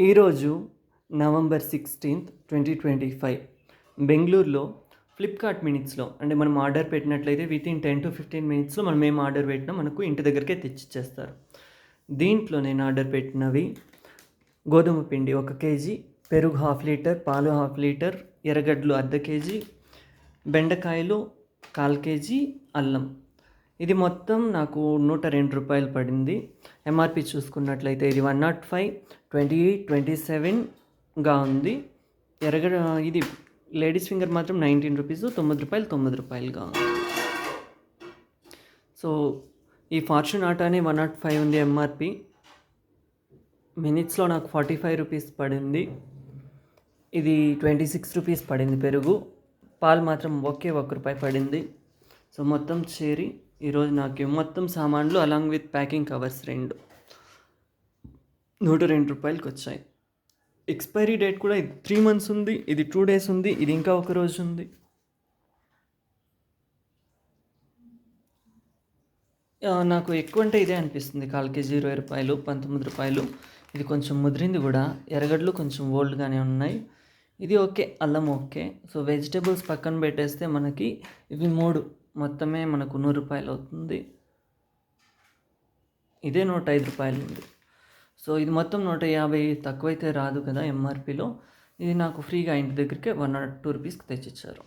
ఈరోజు November 16th 2025 బెంగళూరులో Flipkart మినిట్స్లో అంటే మనం ఆర్డర్ పెట్టినట్లయితే వితిన్ 10 to 15 మినిట్స్లో మనం ఏం ఆర్డర్ పెట్టినా మనకు ఇంటి దగ్గరికే తెచ్చిచ్చేస్తారు. దీంట్లో నేను ఆర్డర్ పెట్టినవి గోధుమ పిండి 1 kg, పెరుగు 1/2 లీటర్, పాలు 1/2 లీటర్, ఎర్రగడ్డలు 1/2 kg, బెండకాయలు 1/4 kg, అల్లం. ఇది మొత్తం నాకు 102 రూపాయలు పడింది. ఎంఆర్పి చూసుకున్నట్లయితే ఇది 105, 28, 27గా ఉంది. ఇది లేడీస్ ఫింగర్ మాత్రం 19 రూపీస్, 9 రూపాయలుగా ఉంది. సో ఈ ఫార్చ్యూన్ ఆటానే 105 ఉంది ఎంఆర్పి. మినిట్స్లో నాకు 45 రూపీస్ పడింది. ఇది 26 రూపీస్ పడింది పెరుగు. పాలు మాత్రం ఒకే 1 రూపాయి పడింది. సో మొత్తం చేరి ఈరోజు నాకు మొత్తం సామాన్లు అలాంగ్ విత్ ప్యాకింగ్ కవర్స్ 102 రూపాయలకి వచ్చాయి. ఎక్స్పైరీ డేట్ కూడా ఇది 3 months ఉంది, ఇది 2 days ఉంది, ఇది ఇంకా 1 రోజు ఉంది. నాకు ఎక్కువ అంటే ఇదే అనిపిస్తుంది. 1/4 kg 20 రూపాయలు, 19 రూపాయలు. ఇది కొంచెం ముదిరింది కూడా. ఎర్రగడ్డలు కొంచెం ఓల్డ్గానే ఉన్నాయి. ఇది ఓకే, అల్లం ఓకే. సో వెజిటేబుల్స్ పక్కన పెట్టేస్తే మనకి ఇవి 3 మొత్తమే మనకు 100 రూపాయలు అవుతుంది. ఇదే 105 రూపాయలు ఉంది. సో ఇది మొత్తం 150, తక్కువైతే రాదు కదా ఎంఆర్పిలో. ఇది నాకు ఫ్రీగా ఇంటి దగ్గరికి 102 రూపీస్కి తెచ్చిచ్చారు.